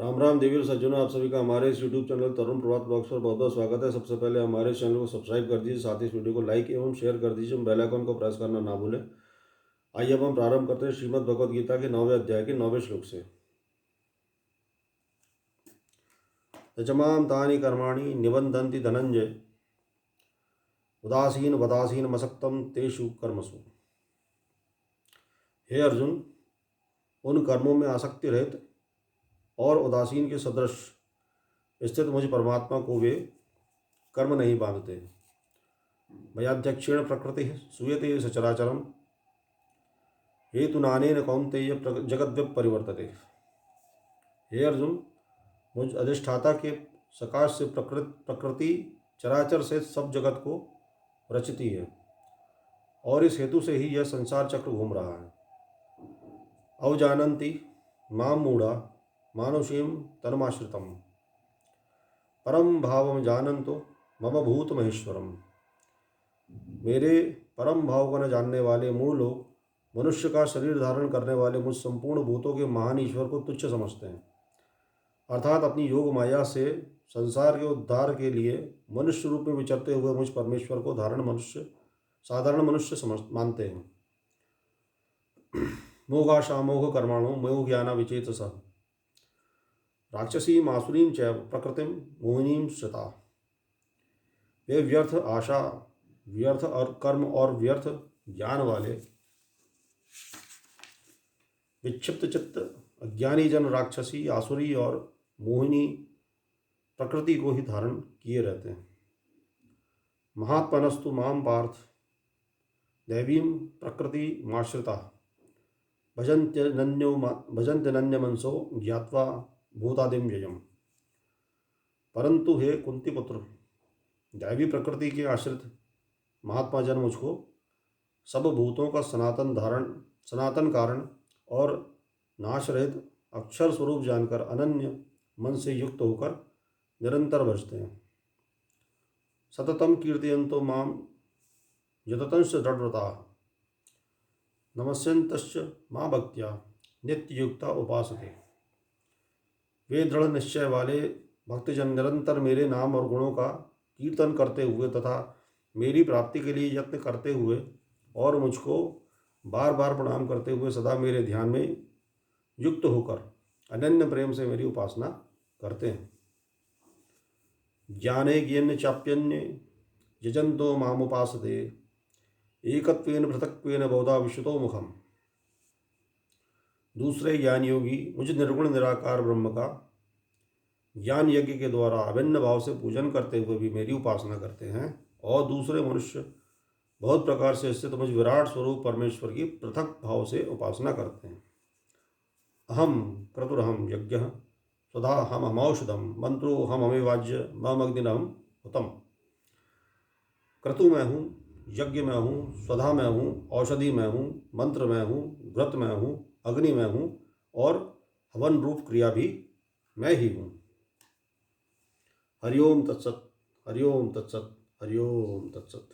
राम राम देवी और सज्जनों, आप सभी का हमारे इस यूट्यूब चैनल तरुण प्रभात ब्लॉग्स पर बहुत बहुत स्वागत है। सबसे पहले हमारे चैनल को सब्सक्राइब कर दीजिए, साथ ही इस वीडियो को लाइक एवं शेयर कर दीजिए, बेल आइकन को प्रेस करना ना भूलें। आइए अब हम प्रारंभ करते हैं श्रीमद् भगवद गीता के 9वें अध्याय के 9वें श्लोक से। यजमां तानि कर्माणि निबंधन्ति धनंजय उदासीन वदासीन मसक्तम तेषु कर्मसु। हे अर्जुन, उन कर्मों में आसक्ति रहित और उदासीन के सदृश स्थित मुझ परमात्मा को वे कर्म नहीं बांधते। मयाध्यक्षेण प्रकृति सूयते सचराचरम हेतु नानेन कौन्तेय जगद्व्यप परिवर्तते। हे अर्जुन, मुझ अधिष्ठाता के सकाश से प्रकृति चराचर से सब जगत को रचती है और इस हेतु से ही यह संसार चक्र घूम रहा है। अवजानन्ति मां मूढ़ा मानुषीम तन्माश्रितम परम भावम जानन्तो मम भूत महेश्वरम। मेरे परम भाव को न जानने वाले मूढ़ लोग मनुष्य का शरीर धारण करने वाले मुझ संपूर्ण भूतों के महान ईश्वर को तुच्छ समझते हैं, अर्थात अपनी योग माया से संसार के उद्धार के लिए मनुष्य रूप में विचरते हुए मुझ परमेश्वर को साधारण मनुष्य मानते हैं। मोघाशामोघ कर्माणो मोह ज्ञाना विचेतसः राक्षसी मासुरीम चैव प्रकृतिम मोहिनीम श्रिता। वे व्यर्थ आशा, व्यर्थ और कर्म और व्यर्थ ज्ञान वाले विक्षिप्त चित्त अज्ञानी जन राक्षसी, आसुरी और मोहिनी प्रकृति को ही धारण किए रहते हैं। महात्मनस्तु माम पार्थ दैवीं प्रकृति माश्रिता भजन्त्यनन्य मनसो ज्ञात्वा भूतादिम व्ययम। परंतु हे कुंती पुत्र, दैवी प्रकृति के आश्रित महात्मा जन मुझको सब भूतों का सनातन कारण और नाश रहित अक्षर स्वरूप जानकर अनन्य मन से युक्त होकर निरंतर भजते हैं। सततम कीर्तयन्तो माम यततंश्च दृढ़व्रताः नमस्यन्तश्च मां भक्त्या नित्ययुक्ता उपासते। वे दृढ़ निश्चय वाले भक्तजन निरंतर मेरे नाम और गुणों का कीर्तन करते हुए तथा मेरी प्राप्ति के लिए यत्न करते हुए और मुझको बार बार प्रणाम करते हुए सदा मेरे ध्यान में युक्त होकर अनन्य प्रेम से मेरी उपासना करते हैं। ज्ञाने ज्ञेन चाप्यन्ये यजन्तो मामुपासते एकत्वेन पृथक्त्वेन बहुधा विश्रुतो मुखम। दूसरे ज्ञान योगी मुझ निर्गुण निराकार ब्रह्म का ज्ञान यज्ञ के द्वारा अभिन्न भाव से पूजन करते हुए भी मेरी उपासना करते हैं, और दूसरे मनुष्य बहुत प्रकार से स्थित मुझ विराट स्वरूप परमेश्वर की पृथक भाव से उपासना करते हैं। अहम क्रतुरहम यज्ञ स्वधा हम अमौषधम मंत्रो हम अमेवाज्य मम अग्निरहम हुतम। क्रतु मैं हूँ, यज्ञ मैं हूँ, स्वधा मैं हूँ, औषधि मैं हूँ, मंत्र मैं हूँ, व्रत मैं हूँ, अग्नि मैं हूँ और हवन रूप क्रिया भी मैं ही हूँ। हरिओम तत्सत, हरिओम तत्सत, हरिओम तत्सत।